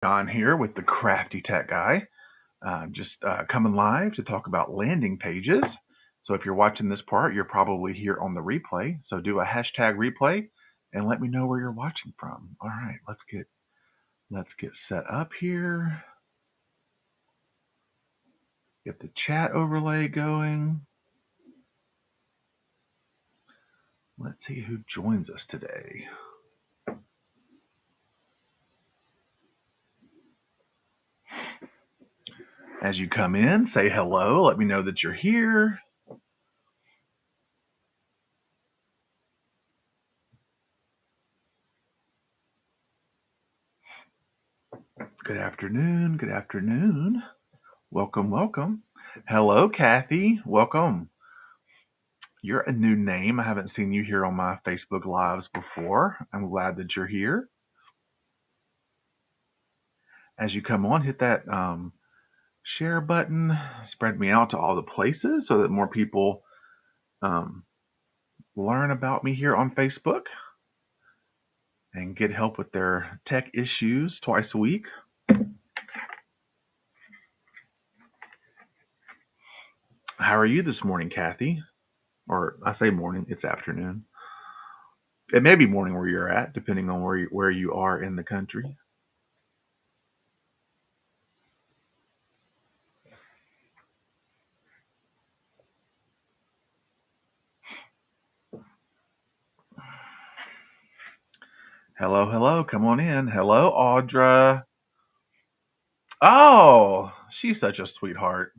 John here with the Crafty Tech Guy. Just coming live to talk about landing pages. So if you're watching this part, you're probably here on the replay. So do a hashtag replay and let me know where you're watching from. All right, let's get set up here. Get the chat overlay going. Let's see who joins us today. As you come in, say hello. Let me know that you're here. Good afternoon. Good afternoon. Welcome, welcome. Hello, Kathy. Welcome. You're a new name. I haven't seen you here on my Facebook Lives before. I'm glad that you're here. As you come on, hit that share button. Spread me out to all the places so that more people learn about me here on Facebook and get help with their tech issues twice a week. How are you this morning, Kathy? Or I say morning, it's afternoon. It may be morning where you're at, depending on where you are in the country. Hello, hello. Come on in. Hello, Audra. Oh, she's such a sweetheart.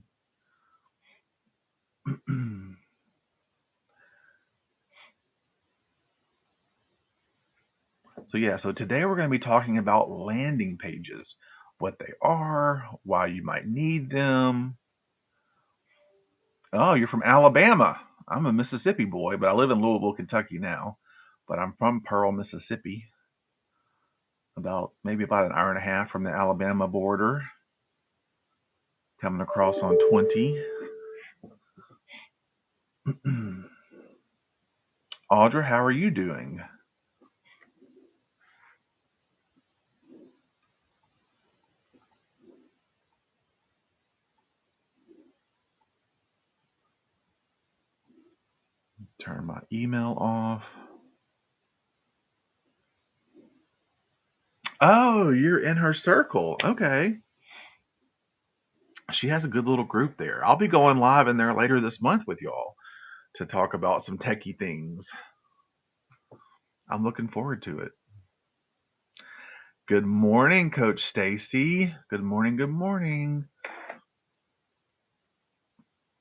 So today we're going to be talking about landing pages, what they are, why you might need them. Oh, you're from Alabama. I'm a Mississippi boy, but I live in Louisville, Kentucky now. But I'm from Pearl, Mississippi, maybe about an hour and a half from the Alabama border, coming across on 20. Audra, how are you doing? Turn my email off. Oh, you're in her circle. Okay. She has a good little group there. I'll be going live in there later this month with y'all to talk about some techie things. I'm looking forward to it. Good morning, Coach Stacy. Good morning, good morning.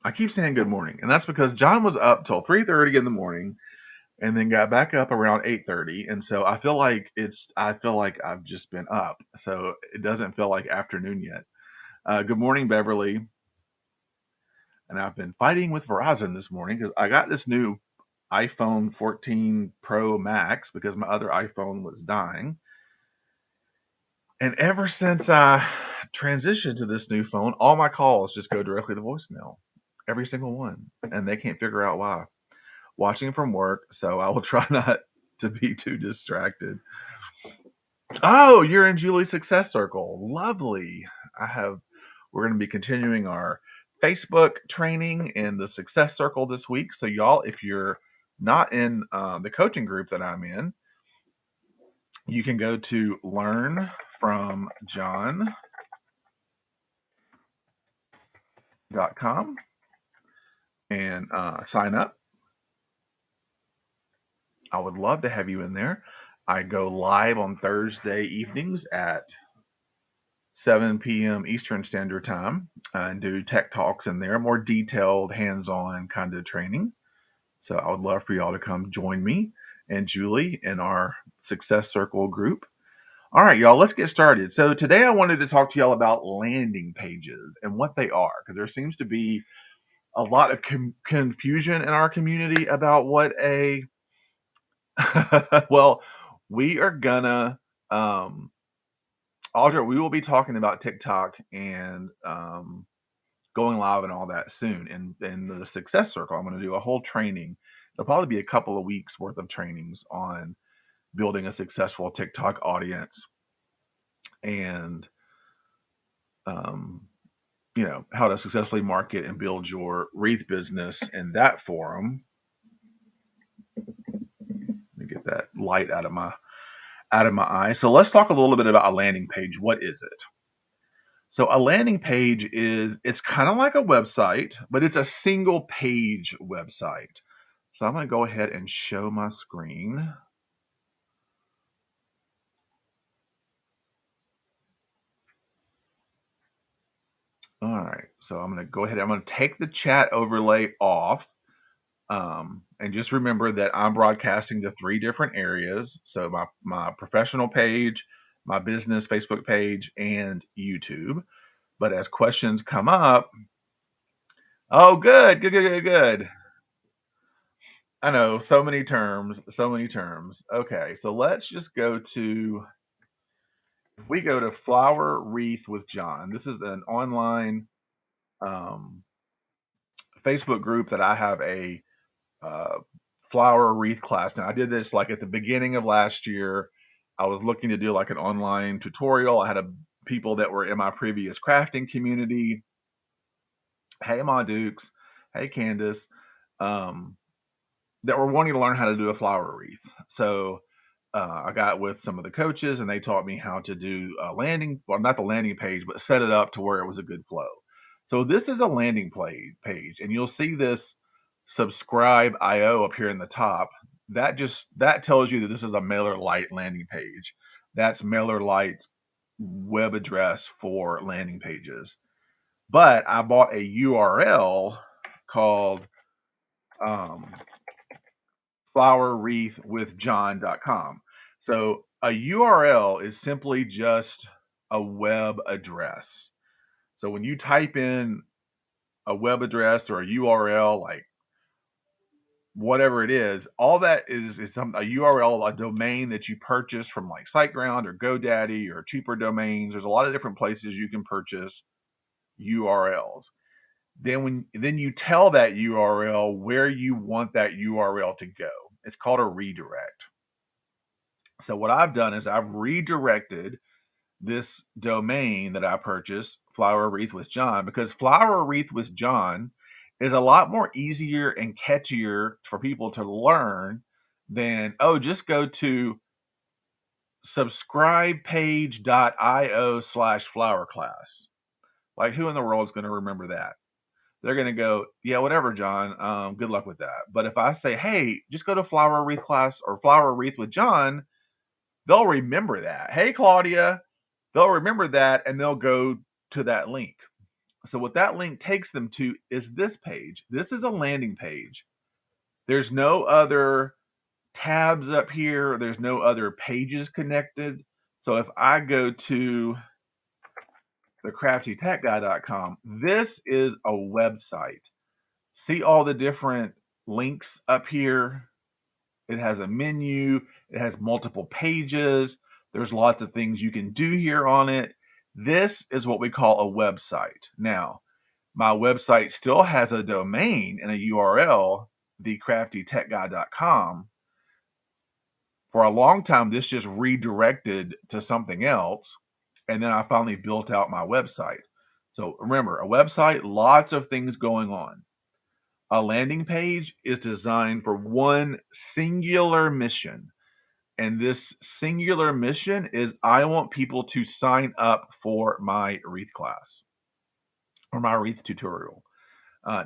I keep saying good morning, and that's because John was up till 3:30 in the morning and then got back up around 8:30, and so I feel like I've just been up. So it doesn't feel like afternoon yet. Good morning, Beverly. And I've been fighting with Verizon this morning because I got this new iPhone 14 Pro Max because my other iPhone was dying. And ever since I transitioned to this new phone, all my calls just go directly to voicemail. Every single one. And they can't figure out why. Watching from work, so I will try not to be too distracted. Oh, you're in Julie's Success Circle. Lovely. We're going to be continuing our Facebook training in the Success Circle this week. So y'all, if you're not in the coaching group that I'm in, you can go to learnfromjohn.com and sign up. I would love to have you in there. I go live on Thursday evenings at 7 p.m. Eastern Standard Time and do tech talks in there, more detailed, hands-on kind of training. So I would love for y'all to come join me and Julie in our Success Circle group. All right, y'all, let's get started. So today I wanted to talk to y'all about landing pages and what they are, because there seems to be a lot of confusion in our community about what a well, we are gonna Audra, we will be talking about TikTok and going live and all that soon in the Success Circle. I'm going to do a whole training. It'll probably be a couple of weeks worth of trainings on building a successful TikTok audience. and how to successfully market and build your wreath business in that forum. Let me get that light out of my eye. So let's talk a little bit about a landing page. What is it? So a landing page it's kind of like a website, but it's a single page website. So I'm going to go ahead and show my screen. All right, so I'm going to go ahead. I'm going to take the chat overlay off. And just remember that I'm broadcasting to 3 different areas. So my professional page, my business Facebook page, and YouTube. But as questions come up, oh, good, good, good, good, good. I know, so many terms, so many terms. Okay, so let's just go to, if we go to Flower Wreath with John. This is an online um, Facebook group that I have a uh, flower wreath class. Now I did this like at the beginning of last year. I was looking to do like an online tutorial. I had people that were in my previous crafting community. Hey, Ma Dukes. Hey, Candace. Um, that were wanting to learn how to do a flower wreath. So I got with some of the coaches and they taught me how to do a not the landing page, but set it up to where it was a good flow. So this is a landing page, and you'll see this subscribe IO up here in the top. That tells you that this is a MailerLite landing page. That's MailerLite's web address for landing pages. But I bought a URL called flowerwreathwithjohn.com. So a URL is simply just a web address. So when you type in a web address or a URL, like whatever it is, all that is a URL, a domain that you purchase from like SiteGround or GoDaddy or cheaper domains. There's a lot of different places you can purchase URLs. Then you tell that URL where you want that URL to go. It's called a redirect. So what I've done is I've redirected this domain that I purchased, Flower Wreath with John, because Flower Wreath with John is a lot more easier and catchier for people to learn than, just go to subscribepage.io/flower class. Like, who in the world is going to remember that? They're going to go, yeah, whatever, John. Good luck with that. But if I say, hey, just go to Flower Wreath class or Flower Wreath with John, they'll remember that. Hey, Claudia, they'll remember that and they'll go to that link. So what that link takes them to is this page. This is a landing page. There's no other tabs up here. There's no other pages connected. So if I go to the craftytechguy.com, this is a website. See all the different links up here? It has a menu. It has multiple pages. There's lots of things you can do here on it. This is what we call a website. Now, my website still has a domain and a URL, thecraftytechguy.com. For a long time, this just redirected to something else. And then I finally built out my website. So remember, a website, lots of things going on. A landing page is designed for one singular mission. And this singular mission is I want people to sign up for my wreath class or my wreath tutorial.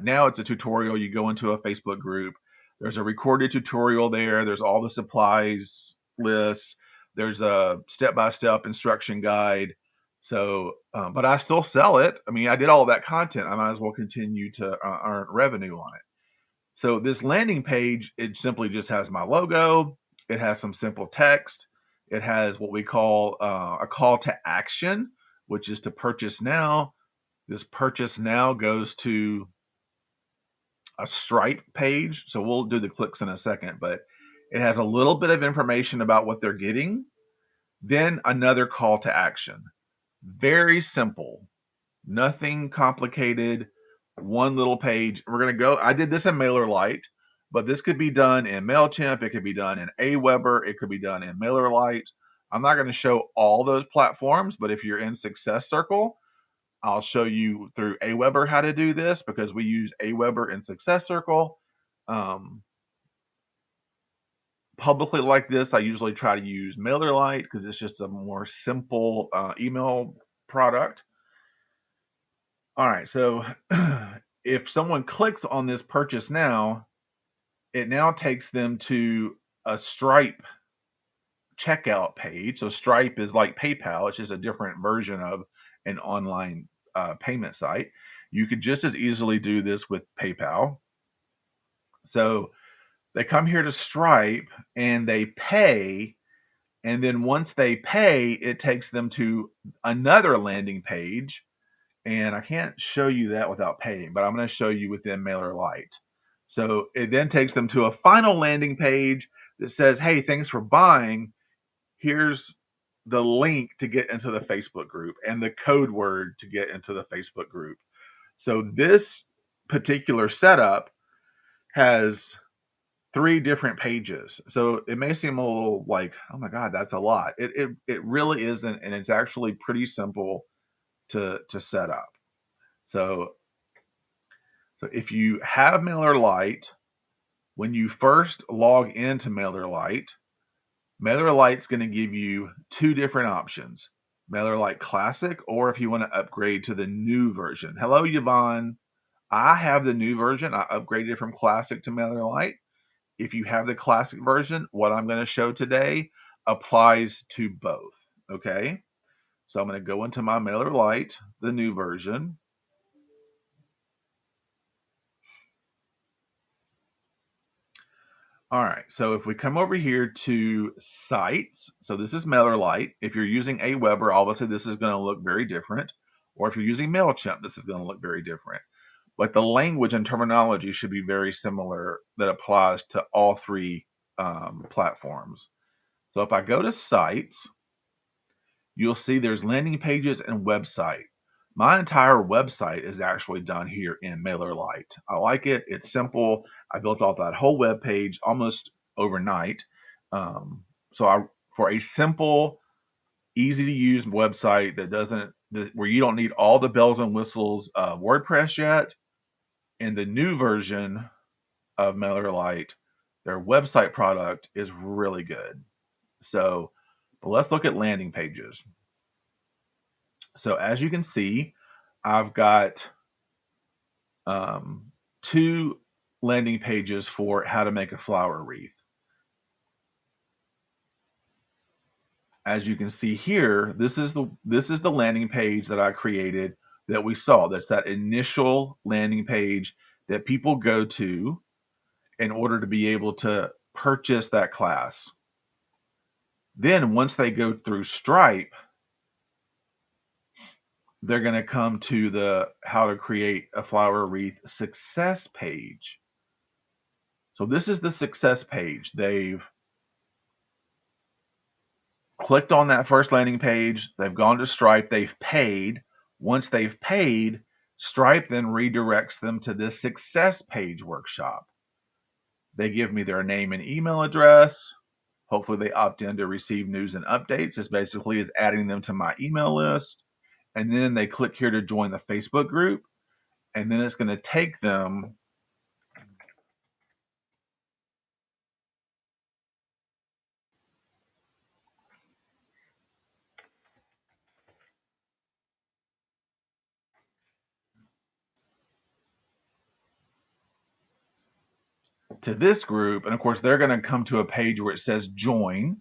Now it's a tutorial. You go into a Facebook group. There's a recorded tutorial there. There's all the supplies list. There's a step-by-step instruction guide. So, but I still sell it. I mean, I did all that content. I might as well continue to earn revenue on it. So this landing page, it simply just has my logo. It has some simple text. It has what we call a call to action, which is to purchase now. This purchase now goes to a Stripe page. So we'll do the clicks in a second, but it has a little bit of information about what they're getting. Then another call to action. Very simple, nothing complicated. One little page. We're going to go. I did this in MailerLite, but this could be done in MailChimp. It could be done in Aweber. It could be done in MailerLite. I'm not going to show all those platforms, but if you're in Success Circle, I'll show you through Aweber how to do this because we use Aweber in Success Circle. Um, Publicly like this, I usually try to use MailerLite because it's just a more simple email product. All right, so if someone clicks on this purchase now, it now takes them to a Stripe checkout page. So Stripe is like PayPal, it's just a different version of an online payment site. You could just as easily do this with PayPal. So they come here to Stripe and they pay. And then once they pay, it takes them to another landing page. And I can't show you that without paying, but I'm going to show you within MailerLite. So it then takes them to a final landing page that says, hey, thanks for buying. Here's the link to get into the Facebook group and the code word to get into the Facebook group. So this particular setup has 3 different pages. So it may seem a little like, oh my God, that's a lot. It really isn't, and it's actually pretty simple to set up. So if you have MailerLite, when you first log into MailerLite, MailerLite's going to give you 2 different options, MailerLite Classic, or if you want to upgrade to the new version. Hello, Yvonne. I have the new version. I upgraded from Classic to MailerLite. If you have the Classic version, what I'm going to show today applies to both. Okay. So I'm going to go into my MailerLite, the new version. All right, so if we come over here to sites, so this is MailerLite. If you're using Aweber, obviously this is going to look very different. Or if you're using MailChimp, this is going to look very different. But the language and terminology should be very similar that applies to all 3 platforms. So if I go to sites, you'll see there's landing pages and website. My entire website is actually done here in MailerLite. I like it. It's simple. I built out that whole web page almost overnight. For a simple, easy to use website where you don't need all the bells and whistles of WordPress yet, in the new version of MailerLite, their website product is really good. So, but let's look at landing pages. So as you can see, I've got 2 landing pages for how to make a flower wreath. As you can see here, this is the landing page that I created that we saw. That's that initial landing page that people go to in order to be able to purchase that class. Then once they go through Stripe, they're going to come to the how to create a flower wreath success page. So this is the success page. They've clicked on that first landing page. They've gone to Stripe. They've paid. Once they've paid, Stripe then redirects them to this success page workshop. They give me their name and email address. Hopefully they opt in to receive news and updates. This basically is adding them to my email list. And then they click here to join the Facebook group. And then it's going to take them to this group. And of course, they're going to come to a page where it says join.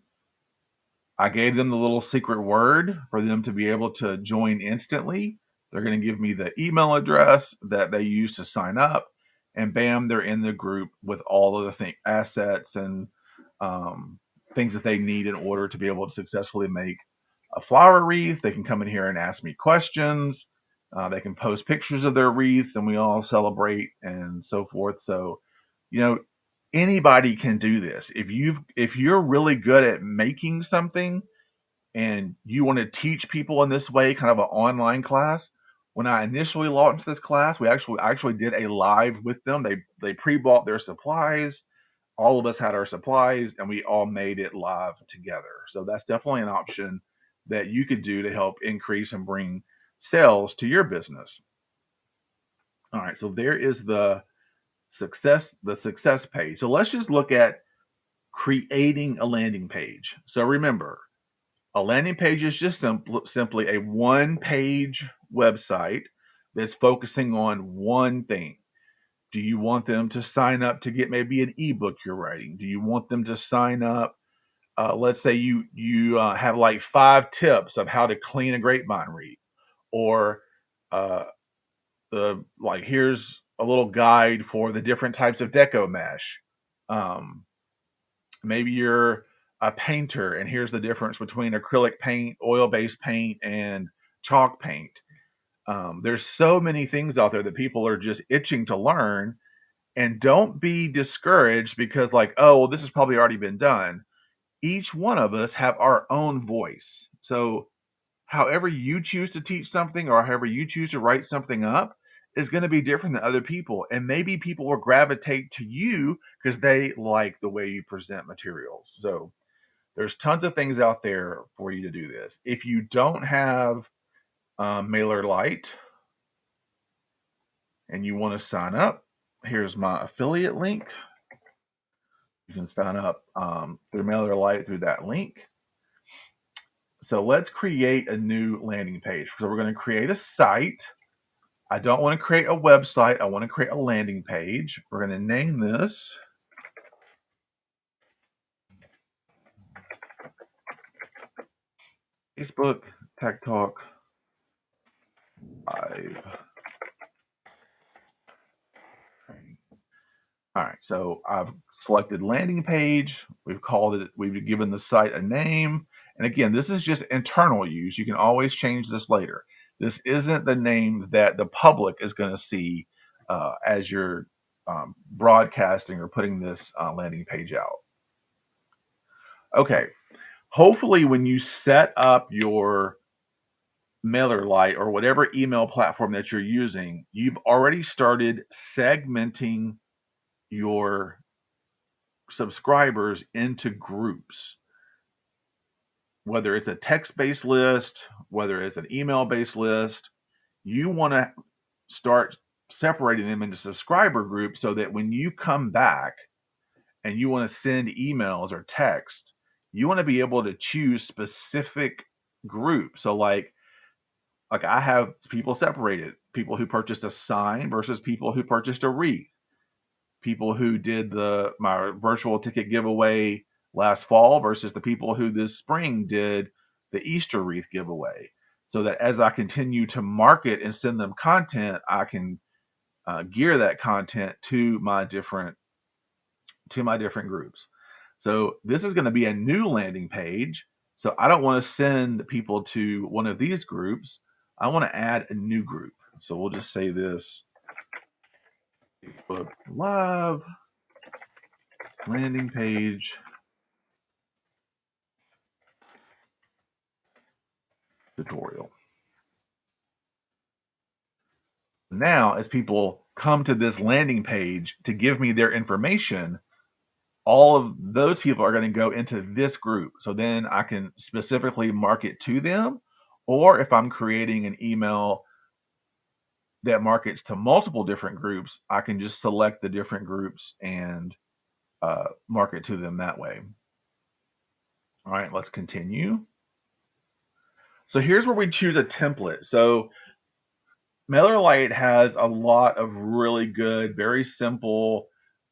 I gave them the little secret word for them to be able to join instantly. They're going to give me the email address that they use to sign up, and bam, they're in the group with all of the assets and things that they need in order to be able to successfully make a flower wreath. They can come in here and ask me questions. They can post pictures of their wreaths, and we all celebrate and so forth. So, anybody can do this. If you're really good at making something and you want to teach people in this way, kind of an online class. When I initially launched this class, I actually did a live with them. They pre-bought their supplies, all of us had our supplies and we all made it live together. So that's definitely an option that you could do to help increase and bring sales to your business. All right, so there is the success page. So let's just look at creating a landing page. So remember, a landing page is just simply a one-page website that's focusing on one thing. Do you want them to sign up to get maybe an ebook you're writing? Do you want them to sign up? Let's say you have like 5 tips of how to clean a grapevine wreath, or uh, the like here's a little guide for the different types of deco mesh. Um, Maybe you're a painter, and here's the difference between acrylic paint, oil-based paint, and chalk paint. There's so many things out there that people are just itching to learn, and don't be discouraged because, like, oh, well, this has probably already been done. Each one of us have our own voice. So however you choose to teach something or however you choose to write something up is going to be different than other people. And maybe people will gravitate to you because they like the way you present materials. So there's tons of things out there for you to do this. If you don't have MailerLite and you want to sign up, here's my affiliate link. You can sign up through MailerLite through that link. So let's create a new landing page. So we're going to create a site. I don't want to create a website. I want to create a landing page. We're going to name this Facebook Tech Talk Live. All right, so I've selected landing page. We've called it, we've given the site a name. And again, this is just internal use. You can always change this later. This isn't the name that the public is going to see as you're broadcasting or putting this landing page out. Okay, hopefully when you set up your MailerLite or whatever email platform that you're using, you've already started segmenting your subscribers into groups, whether it's a text-based list, whether it's an email-based list. You want to start separating them into subscriber groups so that when you come back and you want to send emails or text, you want to be able to choose specific groups. So like I have people separated, people who purchased a sign versus people who purchased a wreath, people who did my virtual ticket giveaway last fall versus the people who this spring did the Easter wreath giveaway. So that as I continue to market and send them content, I can gear that content to my different groups. So this is going to be a new landing page. So I don't want to send people to one of these groups. I want to add a new group. So we'll just say this Facebook Live landing page tutorial. Now, as people come to this landing page to give me their information, all of those people are going to go into this group. So then I can specifically market to them. Or if I'm creating an email that markets to multiple different groups, I can just select the different groups and market to them that way. All right, let's continue. So here's where we choose a template. So MailerLite has a lot of really good, very simple,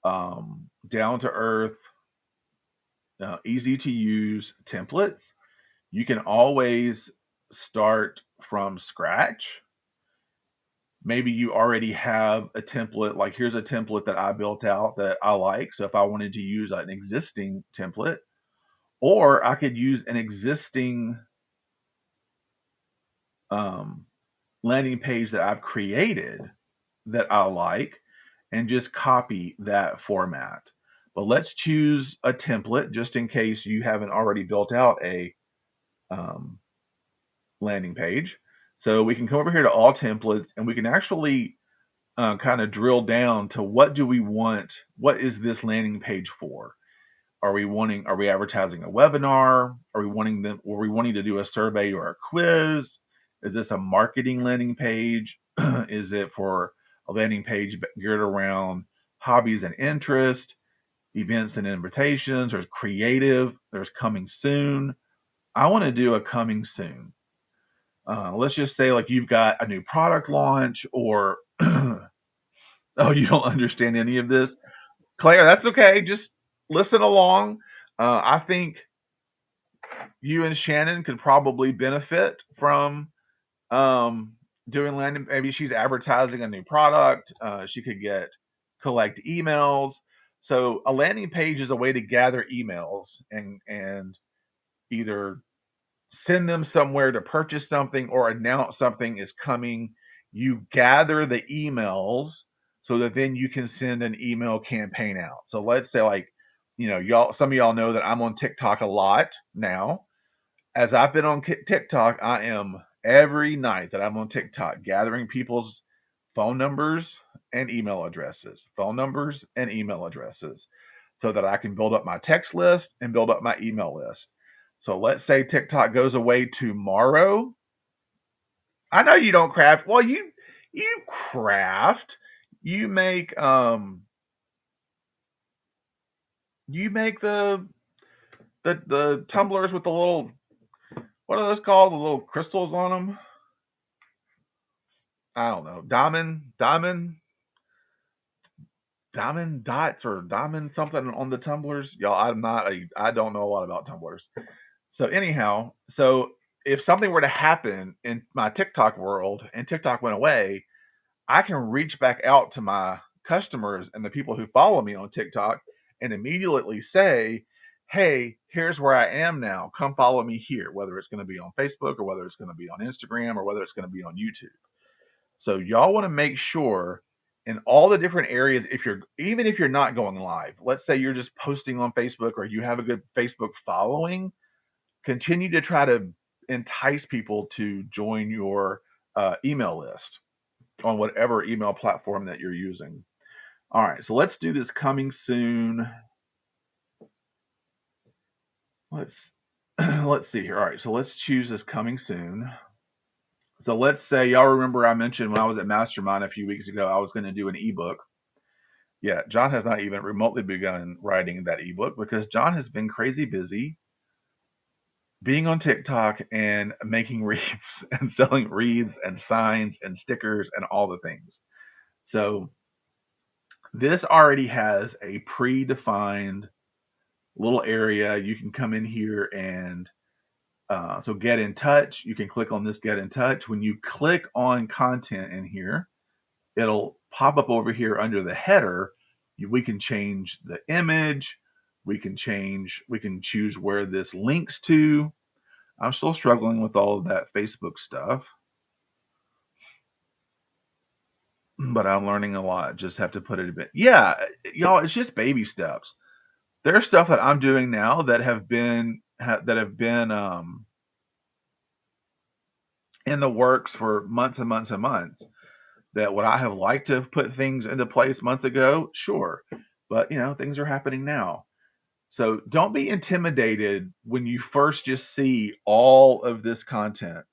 down to earth, easy to use templates. You can always start from scratch. Maybe you already have a template, like here's a template that I built out that I like. So if I wanted to use an existing template, or I could use an existing um, landing page that I've created that I like and just copy that format. But let's choose a template just in case you haven't already built out a um, landing page. So we can come over here to all templates and we can actually kind of drill down to what do we want? What is this landing page for? Are we advertising a webinar? Are we wanting to do a survey or a quiz? Is this a marketing landing page? Is it for a landing page geared around hobbies and interest, events and invitations? There's creative, there's coming soon. I want to do a coming soon. Let's just say like you've got a new product launch or oh, you don't understand any of this. Claire, that's okay. Just listen along. I think you and Shannon could probably benefit from um, doing landing. Maybe she's advertising a new product. She could collect emails. So a landing page is a way to gather emails and either send them somewhere to purchase something or announce something is coming. You gather the emails so that then you can send an email campaign out. So let's say like, some of y'all know that I'm on TikTok a lot now. As I've been on TikTok, I am every night that I'm on TikTok gathering people's phone numbers and email addresses, so that I can build up my text list and build up my email list. So let's say TikTok goes away tomorrow. I know you don't craft. Well, you craft. You make the tumblers with the little, what are those called? The little crystals on them. I don't know. Diamond dots or diamond something on the tumblers. Y'all, I don't know a lot about tumblers. So anyhow, if something were to happen in my TikTok world and TikTok went away, I can reach back out to my customers and the people who follow me on TikTok and immediately say, hey, here's where I am now. Come follow me here, whether it's going to be on Facebook or whether it's going to be on Instagram or whether it's going to be on YouTube. So y'all want to make sure in all the different areas, even if you're not going live, let's say you're just posting on Facebook or you have a good Facebook following, continue to try to entice people to join your email list on whatever email platform that you're using. All right, so let's do this coming soon. Let's let's see here. All right, so let's choose this coming soon. So let's say y'all remember I mentioned when I was at Mastermind a few weeks ago, I was going to do an ebook. Yeah, John has not even remotely begun writing that ebook because John has been crazy busy being on TikTok and making reads and selling reads and signs and stickers and all the things. So this already has a predefined little area. You can come in here and so get in touch. You can click on this get in touch. When you click on content in here, it'll pop up over here under the header. We can change the image. We can choose where this links to. I'm still struggling with all of that Facebook stuff, but I'm learning a lot. Just have to put it a bit. Yeah, y'all, it's just baby steps. There's stuff that I'm doing now that have been in the works for months and months and months. That would I have liked to have put things into place months ago? Sure, but things are happening now. So don't be intimidated when you first just see all of this content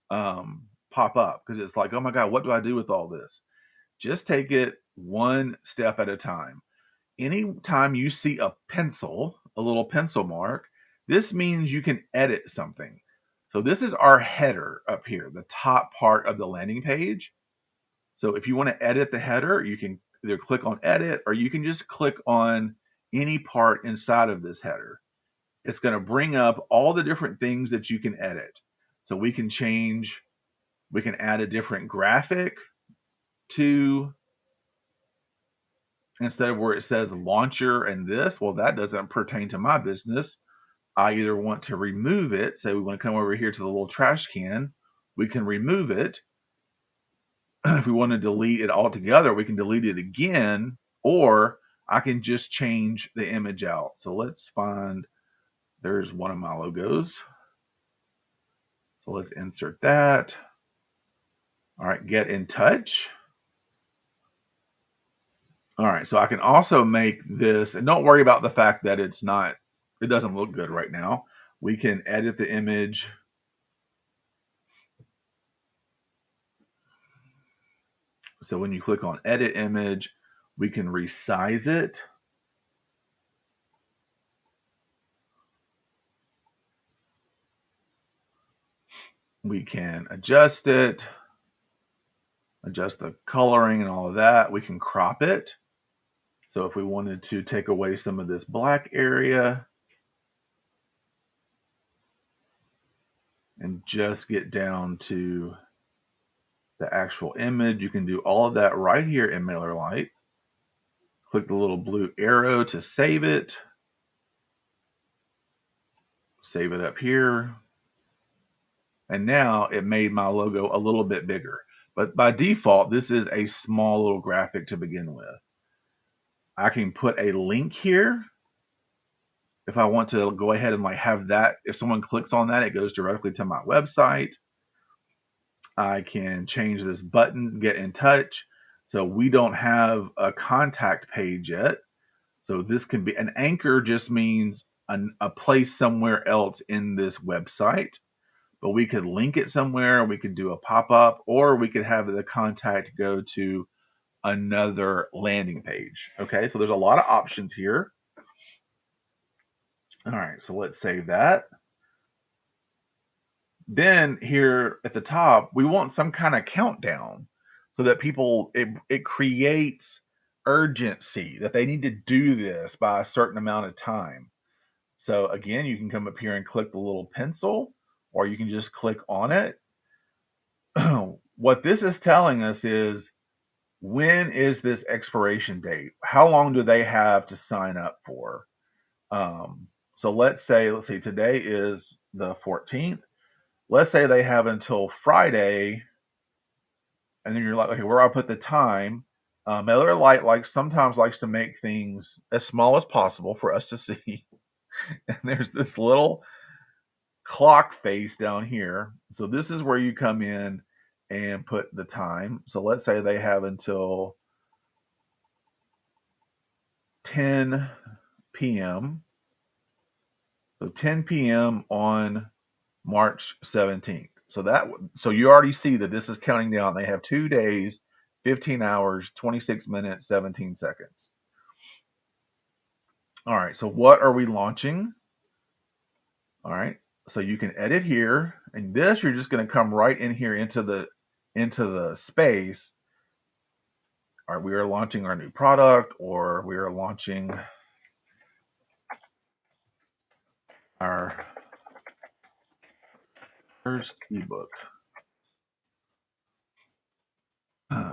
pop up because it's like, oh my God, what do I do with all this? Just take it one step at a time. Anytime you see a little pencil mark, this means you can edit something. So this is our header up here, the top part of the landing page. So if you want to edit the header, you can either click on edit or you can just click on any part inside of this header. It's going to bring up all the different things that you can edit. So we can add a different graphic to, instead of where it says launcher and this, well, that doesn't pertain to my business. I either want to remove it. Say we want to come over here to the little trash can. We can remove it. If we want to delete it altogether, we can delete it again, or I can just change the image out. So let's find, there's one of my logos. So let's insert that. All right, get in touch. All right, so I can also make this, and don't worry about the fact that it doesn't look good right now. We can edit the image. So when you click on edit image, we can resize it. We can adjust it, adjust the coloring and all of that. We can crop it. So if we wanted to take away some of this black area and just get down to the actual image, you can do all of that right here in MailerLite. Click the little blue arrow to save it. Save it up here. And now it made my logo a little bit bigger. But by default, this is a small little graphic to begin with. I can put a link here if I want to go ahead and like have that. If someone clicks on that, it goes directly to my website. I can change this button, get in touch. So we don't have a contact page yet. So this can be an anchor, just means a place somewhere else in this website. But we could link it somewhere. We could do a pop-up, or we could have the contact go to another landing page. Okay, so there's a lot of options here. All right, so let's save that. Then here at the top, we want some kind of countdown so that it creates urgency that they need to do this by a certain amount of time. So again, you can come up here and click the little pencil, or you can just click on it. What this is telling us is, when is this expiration date? How long do they have to sign up for? So let's see, today is the 14th. Let's say they have until Friday, and then you're like, okay, where do I put the time? MailerLite sometimes likes to make things as small as possible for us to see. And there's this little clock face down here. So this is where you come in and put the time. So let's say they have until 10 p.m. So 10 p.m. on March 17th. So you already see that this is counting down. They have 2 days, 15 hours, 26 minutes, 17 seconds. All right, so what are we launching? All right, so you can edit here, and this you're just going to come right in here into the space. All right, we are launching our new product, or we are launching our first ebook.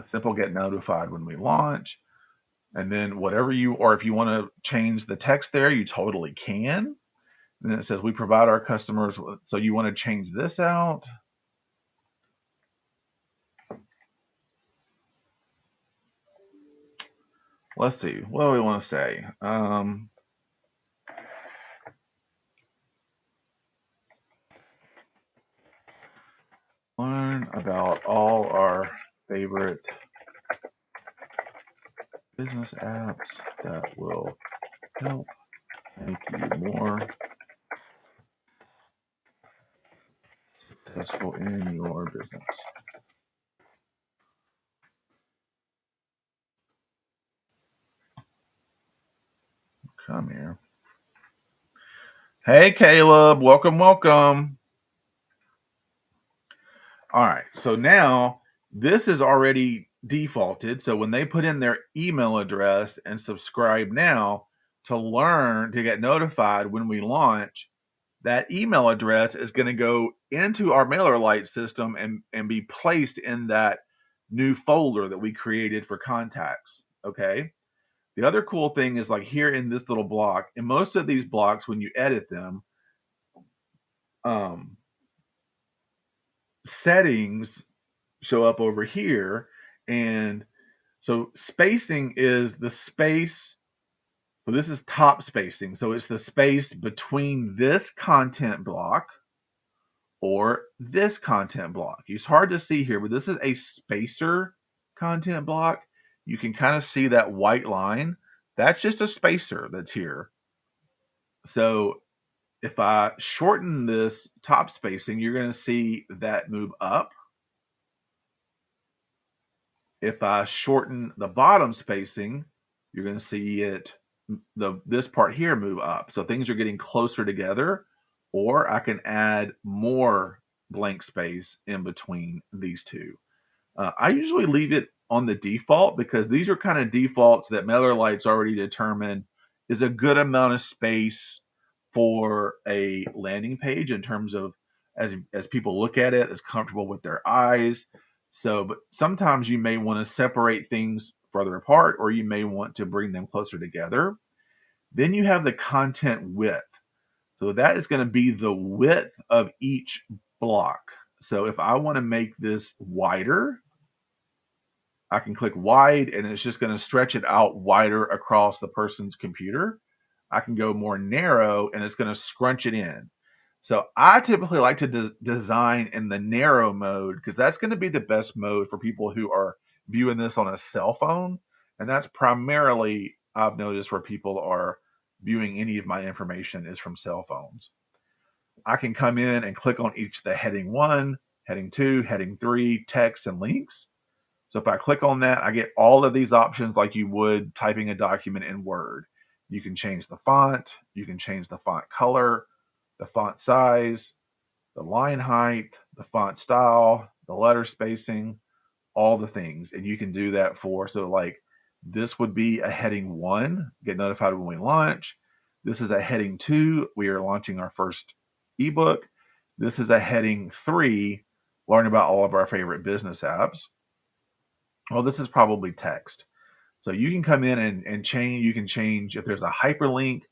Simple, get notified when we launch. And then or if you want to change the text there, you totally can. And then it says we provide our customers with, so you want to change this out. Let's see, what do we want to say? Learn about all our favorite business apps that will help make you more successful in your business. Come here. Hey, Caleb, welcome, welcome. All right, so now this is already defaulted. So when they put in their email address and subscribe now to get notified when we launch, that email address is going to go into our MailerLite system and be placed in that new folder that we created for contacts. Okay. The other cool thing is, like, here in this little block, in most of these blocks, when you edit them, settings show up over here. And so spacing is the space. So this is top spacing. So it's the space between this content block or this content block. It's hard to see here, but this is a spacer content block. you can kind of see that white line. That's just a spacer that's here. So if I shorten this top spacing, you're going to see that move up. If I shorten the bottom spacing, you're going to see this part here move up. So things are getting closer together, or I can add more blank space in between these two. I usually leave it on the default because these are kind of defaults that MailerLite's already determined is a good amount of space for a landing page in terms of as people look at it, it's comfortable with their eyes. So, but sometimes you may want to separate things further apart, or you may want to bring them closer together. Then you have the content width. So that is going to be the width of each block. So if I want to make this wider, I can click wide and it's just going to stretch it out wider across the person's computer. I can go more narrow and it's going to scrunch it in. So I typically like to design in the narrow mode because that's going to be the best mode for people who are viewing this on a cell phone. And that's primarily, I've noticed, where people are viewing any of my information is from cell phones. I can come in and click on each the heading 1, heading 2, heading 3, text, and links. So if I click on that, I get all of these options like you would typing a document in Word. You can change the font, you can change the font color, the font size, the line height, the font style, the letter spacing, all the things. And you can do that so like this would be a heading 1, get notified when we launch. This is a heading 2, we are launching our first ebook. This is a heading 3, learn about all of our favorite business apps. Well, this is probably text. So you can come in and change. You can change if there's a hyperlink,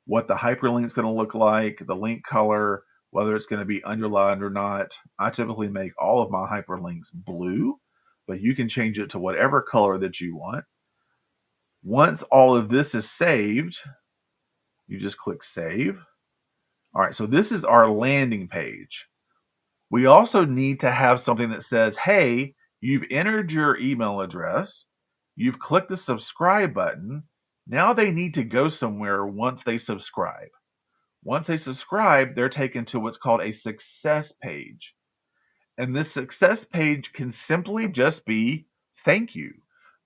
what the hyperlink is going to look like, the link color, whether it's going to be underlined or not. I typically make all of my hyperlinks blue, but you can change it to whatever color that you want. Once all of this is saved, you just click save. All right, so this is our landing page. We also need to have something that says, hey, you've entered your email address, you've clicked the subscribe button. Now they need to go somewhere once they subscribe. Once they subscribe, they're taken to what's called a success page. And this success page can simply just be thank you.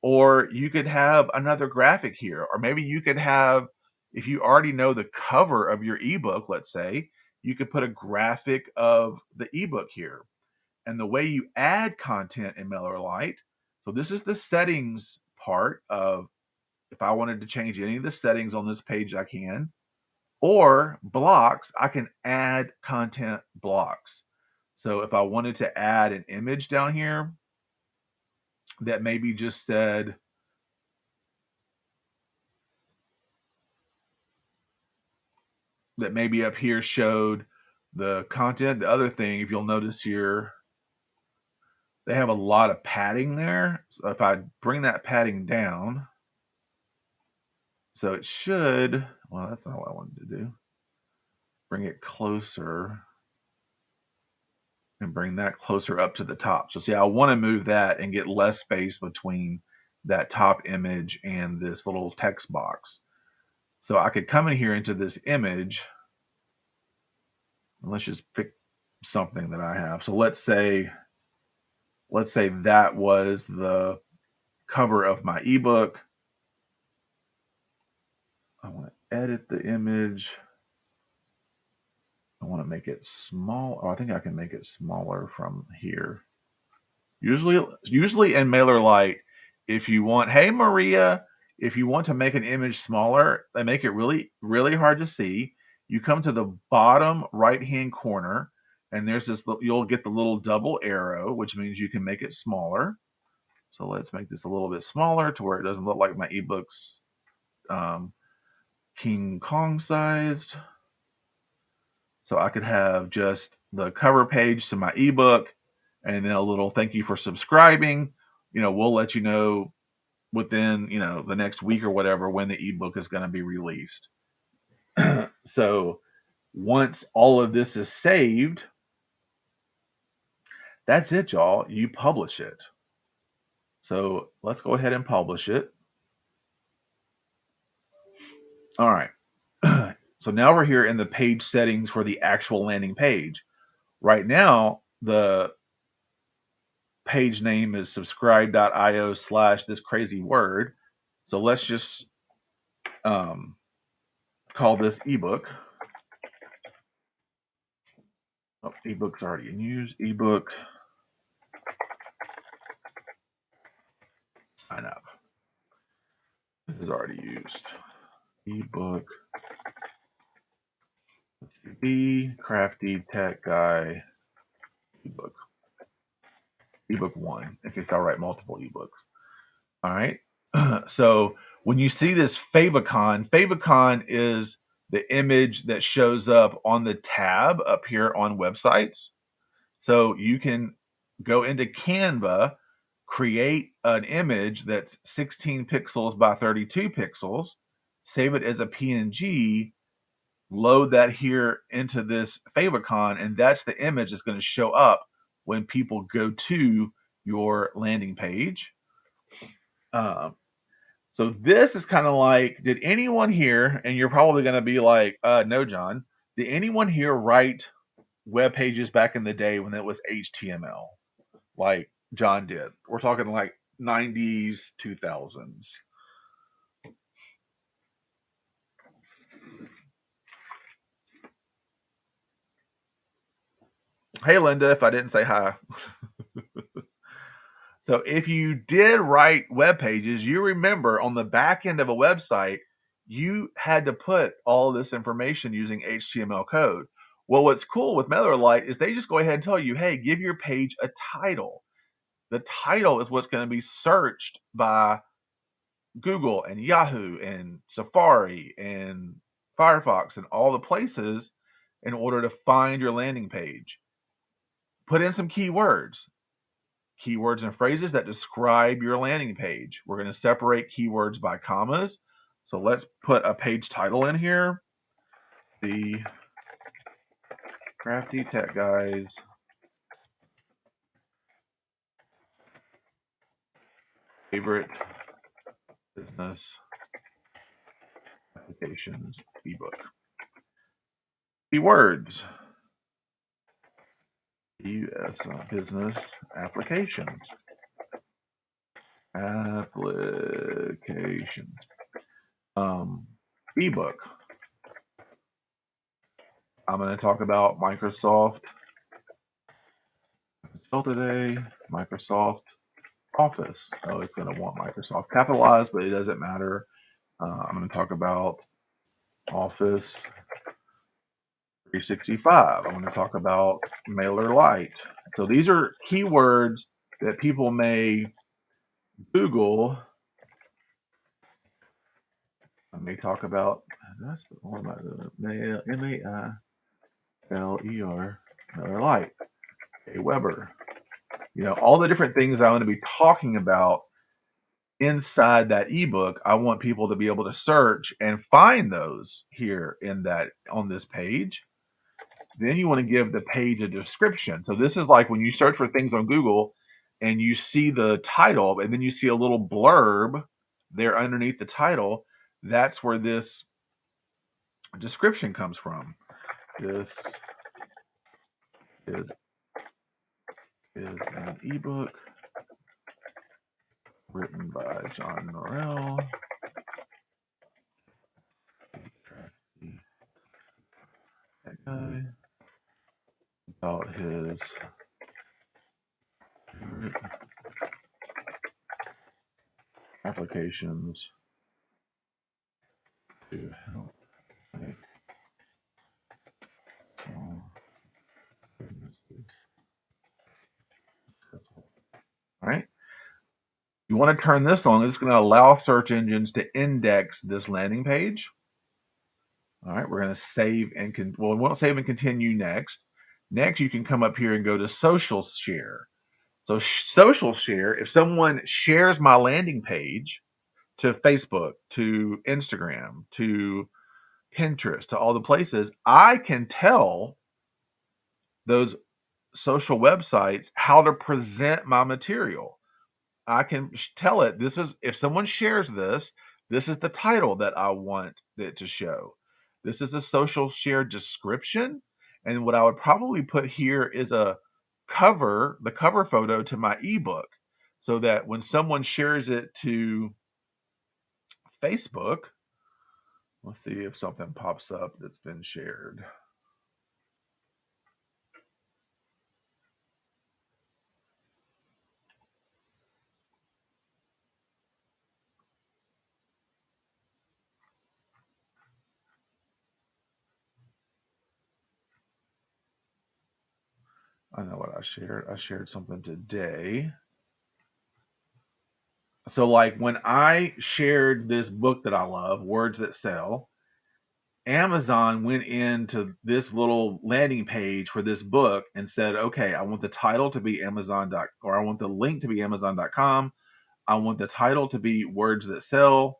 Or you could have another graphic here. Or maybe you could have, if you already know the cover of your ebook, let's say, you could put a graphic of the ebook here. And the way you add content in MailerLite, so this is the settings part of if I wanted to change any of the settings on this page, I can. Or blocks, I can add content blocks. So if I wanted to add an image down here that maybe just said, that maybe up here showed the content. The other thing, if you'll notice here, they have a lot of padding there. So if I bring that padding down, so it should, well, that's not what I wanted to do. Bring it closer and bring that closer up to the top. So see, I want to move that and get less space between that top image and this little text box. So I could come in here into this image, and let's just pick something that I have. So let's say that was the cover of my ebook. I want to edit the image. I want to make it small. Oh, I think I can make it smaller from here. Usually in MailerLite, if you want, hey Maria, if you want to make an image smaller, they make it really, really hard to see. You come to the bottom right-hand corner, and there's this, you'll get the little double arrow, which means you can make it smaller. So let's make this a little bit smaller to where it doesn't look like my ebook's King Kong sized. So I could have just the cover page to my ebook and then a little thank you for subscribing. We'll let you know within, the next week or whatever when the ebook is going to be released. So once all of this is saved, that's it, y'all. You publish it. So let's go ahead and publish it. All right. So now we're here in the page settings for the actual landing page. Right now, the page name is subscribe.io/ this crazy word. So let's just call this ebook. Oh, ebook's already in use. Ebook sign up. This is already used. Ebook. Let's see. The Crafty Tech Guy ebook. Ebook 1, in case I write multiple ebooks. All right. So when you see this favicon is the image that shows up on the tab up here on websites. So you can go into Canva, create an image that's 16 pixels by 32 pixels, save it as a PNG, load that here into this favicon, and that's the image that's going to show up when people go to your landing page. So this is kind of like, did anyone here, and you're probably going to be like, no, John, did anyone here write web pages back in the day when it was HTML like John did? We're talking like 90s, 2000s. Hey, Linda, if I didn't say hi. So if you did write web pages, you remember on the back end of a website, you had to put all this information using HTML code. Well, what's cool with MailerLite is they just go ahead and tell you, hey, give your page a title. The title is what's going to be searched by Google and Yahoo and Safari and Firefox and all the places in order to find your landing page. Put in some keywords and phrases that describe your landing page. We're going to separate keywords by commas. So let's put a page title in here. The Crafty Tech Guys favorite business applications ebook. Keywords. US business applications. Ebook. I'm going to talk about Microsoft today. Microsoft Office. Oh, it's going to want Microsoft capitalized, but it doesn't matter. I'm going to talk about Office 365. I'm going to talk about MailerLite. So these are keywords that people may Google. I may talk about, that's the one about the MailerLite, MailerLite, Weber. You know, all the different things I'm going to be talking about inside that ebook. I want people to be able to search and find those here in that on this page. Then you want to give the page a description. So this is like when you search for things on Google and you see the title and then you see a little blurb there underneath the title. That's where this description comes from. This is an ebook written by John Norrell. That guy. About his applications to help make small businesses successful. All right. You want to turn this on. It's going to allow search engines to index this landing page. All right. We're going to save and we won't save and continue next. Next, you can come up here and go to social share. So social share, if someone shares my landing page to Facebook, to Instagram, to Pinterest, to all the places, I can tell those social websites how to present my material. I can tell it, this is, if someone shares this, this is the title that I want it to show. This is a social share description. And what I would probably put here is the cover photo to my ebook, so that when someone shares it to Facebook, let's see if something pops up that's been shared. I know what I shared. I shared something today. So, like, when I shared this book that I love, Words That Sell, Amazon went into this little landing page for this book and said, okay, I want the title to be Amazon. Or I want the link to be Amazon.com. I want the title to be Words That Sell.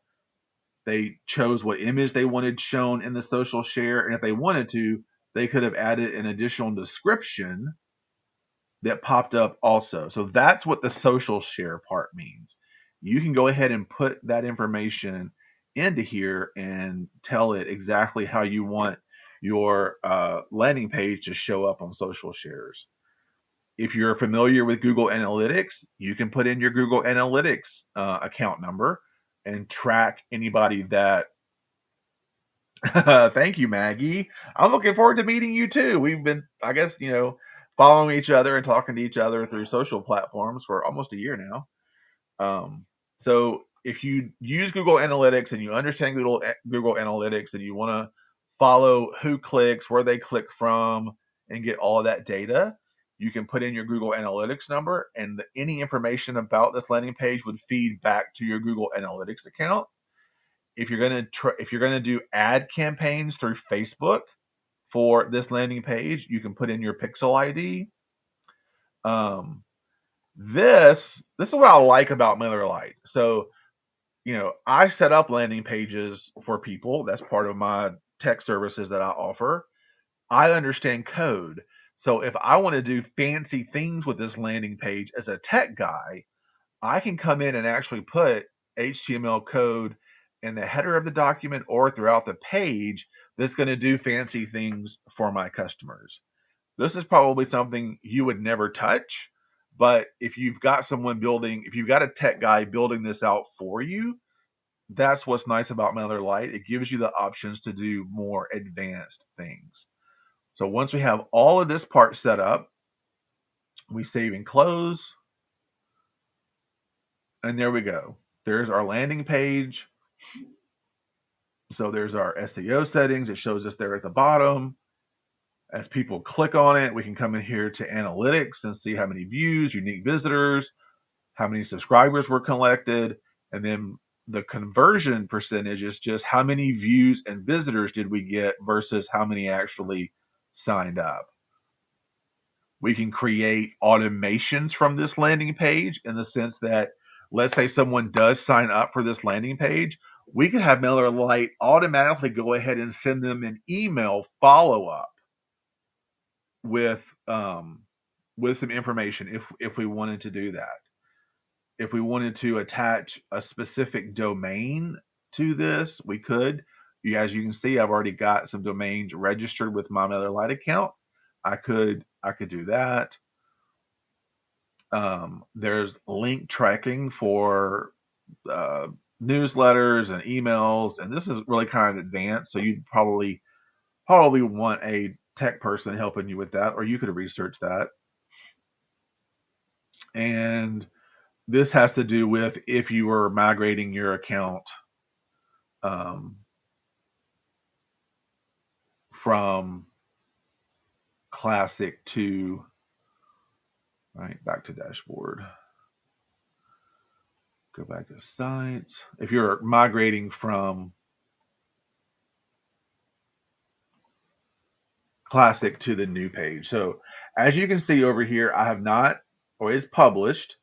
They chose what image they wanted shown in the social share. And if they wanted to, they could have added an additional description that popped up also. So that's what the social share part means. You can go ahead and put that information into here and tell it exactly how you want your landing page to show up on social shares. If you're familiar with Google Analytics, you can put in your Google Analytics account number and track anybody that. Thank you, Maggie. I'm looking forward to meeting you too. We've been, I guess, following each other and talking to each other through social platforms for almost a year now. So if you use Google Analytics and you understand Google Analytics and you want to follow who clicks, where they click from, and get all of that data, you can put in your Google Analytics number, and any information about this landing page would feed back to your Google Analytics account. If you're gonna do ad campaigns through Facebook for this landing page, you can put in your Pixel ID. Um, this is what I like about MailerLite. So, I set up landing pages for people. That's part of my tech services that I offer. I understand code. So if I want to do fancy things with this landing page as a tech guy, I can come in and actually put HTML code in the header of the document or throughout the page that's going to do fancy things for my customers. This is probably something you would never touch, but if you've got if you've got a tech guy building this out for you, that's what's nice about MailerLite. It gives you the options to do more advanced things. So once we have all of this part set up, we save and close. And there we go. There's our landing page. So there's our SEO settings. It shows us there at the bottom. As people click on it, we can come in here to analytics and see how many views, unique visitors, how many subscribers were collected. And then the conversion percentage is just how many views and visitors did we get versus how many actually signed up. We can create automations from this landing page in the sense that, let's say someone does sign up for this landing page, we can have MailerLite automatically go ahead and send them an email follow-up with some information if we wanted to do that. If we wanted to attach a specific domain to this, we could. As you can see, I've already got some domains registered with my MailerLite account. I could do that. There's link tracking for newsletters and emails, and this is really kind of advanced. So you'd probably want a tech person helping you with that, or you could research that. And this has to do with if you were migrating your account from Classic to, right, back to dashboard. Go back to sites. If you're migrating from Classic to the new page. So as you can see over here, I have not, or it's published.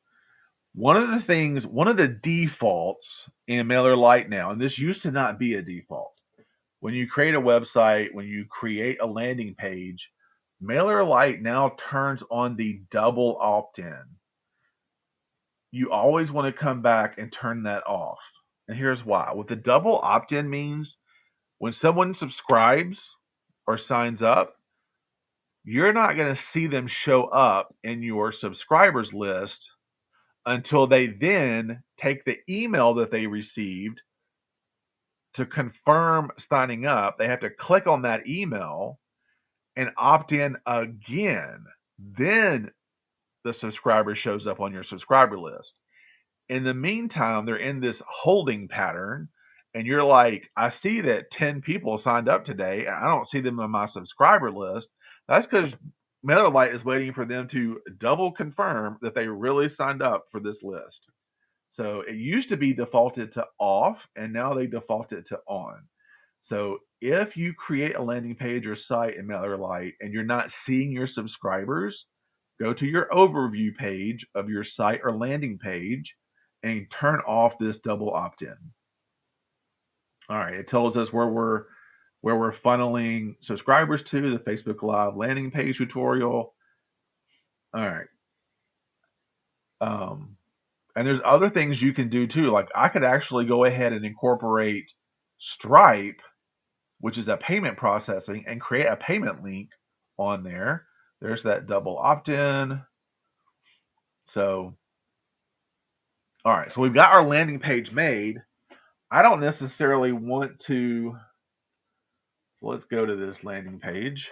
One of the defaults in MailerLite now, and this used to not be a default. When you create a website, when you create a landing page, MailerLite now turns on the double opt-in. you always want to come back and turn that off. And here's why. What the double opt-in means, when someone subscribes or signs up, you're not going to see them show up in your subscribers list until they then take the email that they received to confirm signing up. They have to click on that email and opt in again. Then the subscriber shows up on your subscriber list. In the meantime, they're in this holding pattern, and you're like, I see that 10 people signed up today, and I don't see them on my subscriber list. That's because MailerLite is waiting for them to double confirm that they really signed up for this list. So it used to be defaulted to off, and now they default it to on. So if you create a landing page or site in MailerLite and you're not seeing your subscribers, go to your overview page of your site or landing page and turn off this double opt-in. All right, it tells us where we're funneling subscribers to, the Facebook Live landing page tutorial. All right. And there's other things you can do too. Like I could actually go ahead and incorporate Stripe, which is a payment processing, and create a payment link on there. There's that double opt-in. So, all right, so we've got our landing page made. I don't necessarily want to, so let's go to this landing page.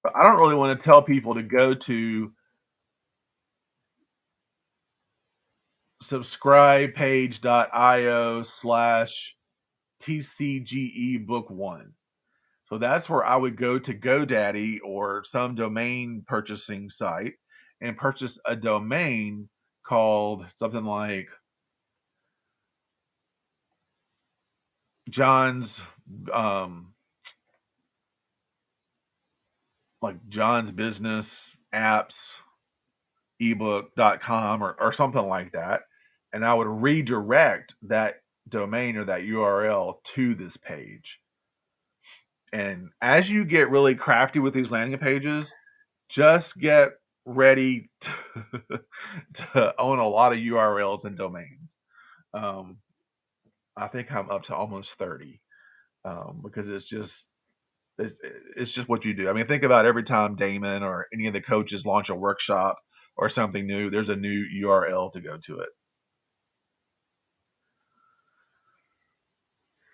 But I don't really want to tell people to go to subscribepage.io/TCGE book one. So that's where I would go to GoDaddy or some domain purchasing site and purchase a domain called something like John's John's Business Apps ebook.com or something like that. And I would redirect that domain or that URL to this page. And as you get really crafty with these landing pages, just get ready to own a lot of URLs and domains. I think I'm up to almost 30 because it's just what you do. I mean, think about every time Damon or any of the coaches launch a workshop or something new, there's a new URL to go to it.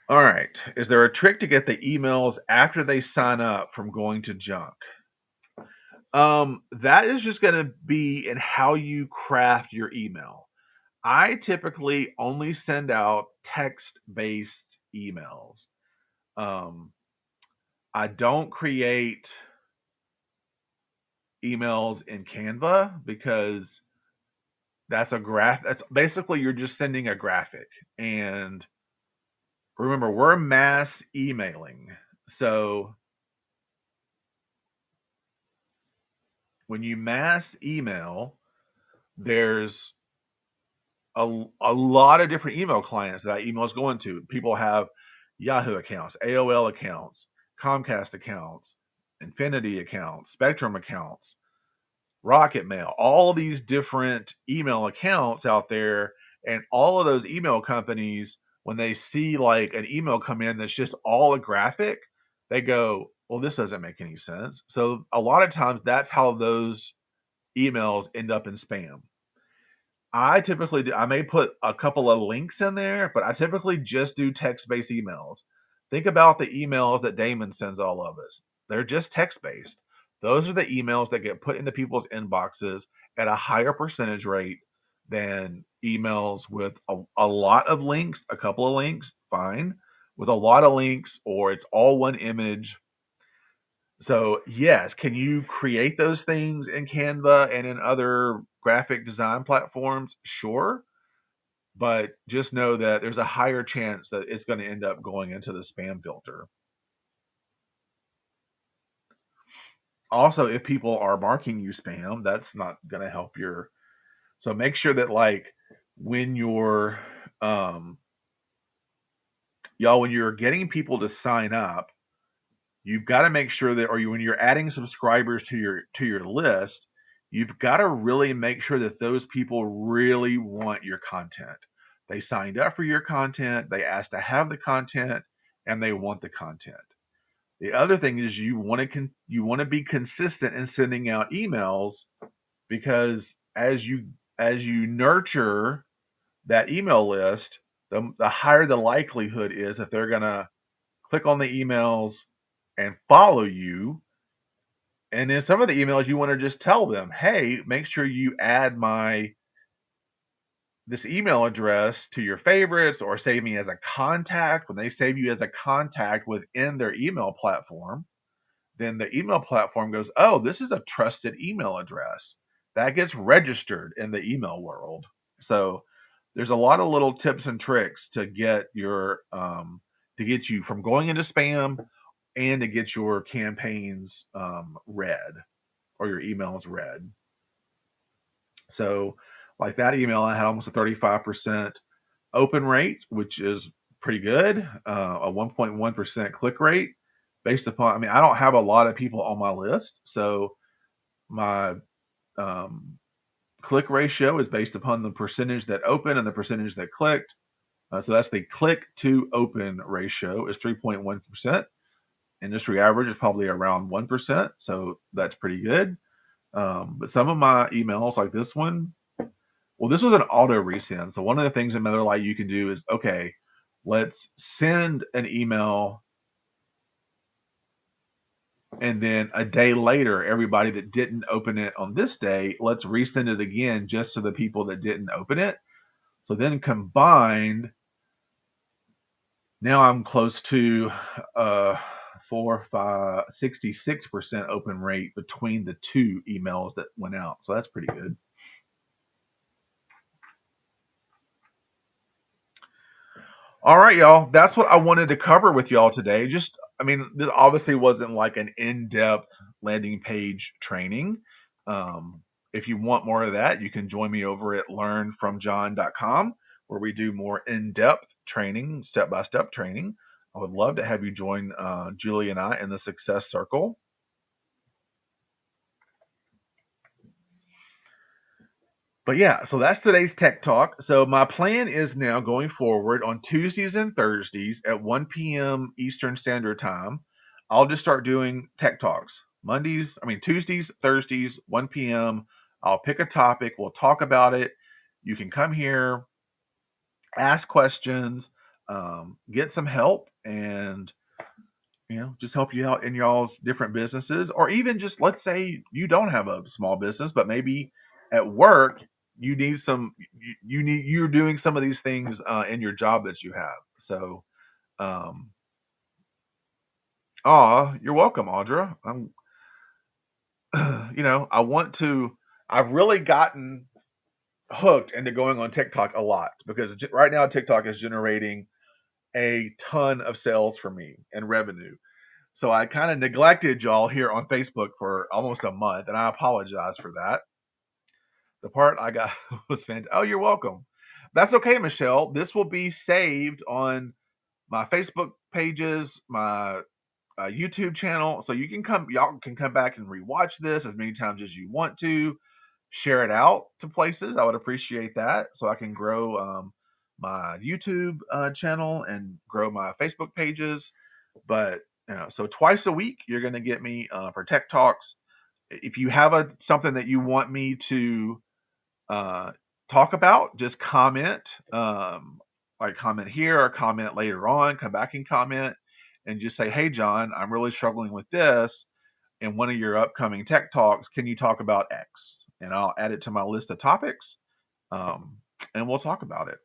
All right. Is there a trick to get the emails after they sign up from going to junk? That is just going to be in how you craft your email. I typically only send out text-based emails. I don't create emails in Canva because that's basically you're just sending a graphic. And remember, we're mass emailing. So when you mass email, there's a lot of different email clients that email is going to. People have Yahoo accounts, AOL accounts, Comcast accounts, Infinity accounts, Spectrum accounts, Rocket Mail, all these different email accounts out there. And all of those email companies, when they see like an email come in that's just all a graphic, they go, well, this doesn't make any sense. So a lot of times that's how those emails end up in spam. I typically do, I may put a couple of links in there, but I typically just do text-based emails. Think about the emails that Damon sends all of us. They're just text-based. Those are the emails that get put into people's inboxes at a higher percentage rate than emails with a lot of links, a couple of links, fine. With a lot of links, or it's all one image. So yes, can you create those things in Canva and in other graphic design platforms? Sure. But just know that there's a higher chance that it's going to end up going into the spam filter. Also, if people are marking you spam, that's not going to help so make sure that like when you're when you're getting people to sign up, you've got to make sure that when you're adding subscribers to your list, you've got to really make sure that those people really want your content. They signed up for your content, they asked to have the content, and they want the content. The other thing is you want to be consistent in sending out emails, because as you nurture that email list, the higher the likelihood is that they're going to click on the emails and follow you. And in some of the emails, you want to just tell them, hey, make sure you add this email address to your favorites, or save me as a contact. When they save you as a contact within their email platform, then the email platform goes, oh, this is a trusted email address. That gets registered in the email world. So there's a lot of little tips and tricks to get to get you from going into spam, and to get your campaigns read, or your emails read. So like that email, I had almost a 35% open rate, which is pretty good. A 1.1% click rate based upon, I mean, I don't have a lot of people on my list. So my um, click ratio is based upon the percentage that opened and the percentage that clicked. So that's the click to open ratio is 3.1%. Industry average is probably around 1%. So that's pretty good. But some of my emails, like this one, well, this was an auto resend. So one of the things in MailerLite you can do is, okay, let's send an email, and then a day later, everybody that didn't open it on this day, let's resend it again just to the people that didn't open it. So then combined, now I'm close to 66% open rate between the two emails that went out. So that's pretty good. All right, y'all. That's what I wanted to cover with y'all today. Just, I mean, this obviously wasn't like an in-depth landing page training. If you want more of that, you can join me over at learnfromjohn.com, where we do more in-depth training, step-by-step training. I would love to have you join Julie and I in the Success Circle. But yeah, so that's today's Tech Talk. So my plan is now going forward on Tuesdays and Thursdays at 1 p.m. Eastern Standard Time, I'll just start doing Tech Talks. Tuesdays, Thursdays, 1 p.m. I'll pick a topic. We'll talk about it. You can come here, ask questions, get some help, and just help you out in y'all's different businesses. Or even just, let's say you don't have a small business, but maybe at work you need you're doing some of these things in your job that you have. So you're welcome, Audra. I'm I've really gotten hooked into going on TikTok a lot, because right now TikTok is generating a ton of sales for me and revenue. So I kind of neglected y'all here on Facebook for almost a month, and I apologize for that. The part I got was fantastic. Oh, you're welcome. That's okay, Michelle. This will be saved on my Facebook pages, my YouTube channel, so y'all can come back and rewatch this as many times as you want to. Share it out to places. I would appreciate that, so I can grow my YouTube channel and grow my Facebook pages. But so twice a week, you're going to get me for Tech Talks. If you have something that you want me to talk about, just comment. Like comment here or comment later on. Come back and comment, and just say, "Hey, John, I'm really struggling with this. In one of your upcoming Tech Talks, can you talk about X?" And I'll add it to my list of topics, and we'll talk about it.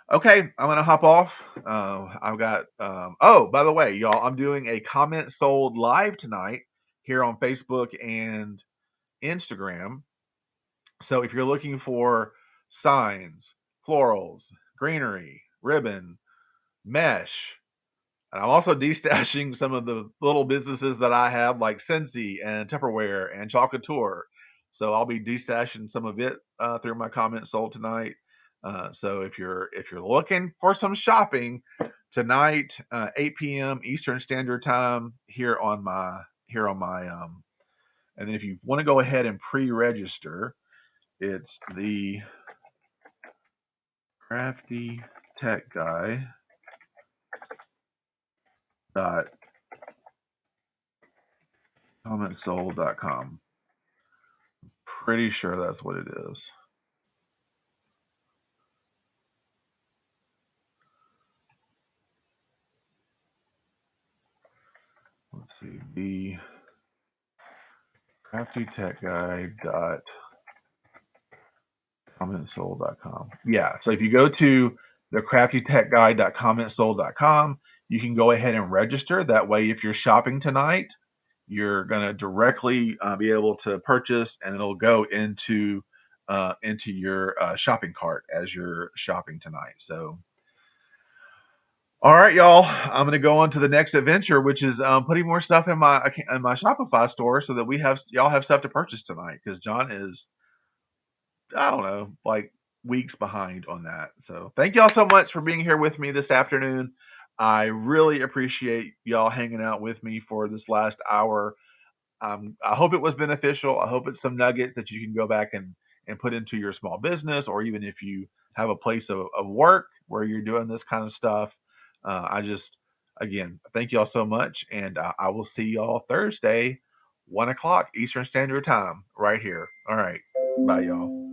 Okay, I'm gonna hop off. I've got. Oh, by the way, y'all, I'm doing a comment sold live tonight here on Facebook and Instagram. So if you're looking for signs, florals, greenery, ribbon, mesh, and I'm also destashing some of the little businesses that I have, like Scentsy and Tupperware and Chocolatour. So I'll be destashing some of it through my comments sold tonight. So if you're looking for some shopping tonight, 8 p.m. Eastern Standard Time here on my And then if you want to go ahead and pre-register, it's the Crafty Tech Guy dot commentsoul.com. Pretty sure that's what it is. Let's see, the Crafty Tech Guy dot commentsoul.com. Yeah, so if you go to the craftytechguy.commentsoul.com, you can go ahead and register. That way, if you're shopping tonight, you're going to directly be able to purchase, and it'll go into your shopping cart as you're shopping tonight. So, all right, y'all, I'm going to go on to the next adventure, which is putting more stuff in my Shopify store so that y'all have stuff to purchase tonight, because John is, I don't know, like weeks behind on that. So thank y'all so much for being here with me this afternoon. I really appreciate y'all hanging out with me for this last hour. I hope it was beneficial. I hope it's some nuggets that you can go back and put into your small business, or even if you have a place of work where you're doing this kind of stuff. Again, thank y'all so much. And I will see y'all Thursday, 1 o'clock Eastern Standard Time, right here. All right. Bye, y'all.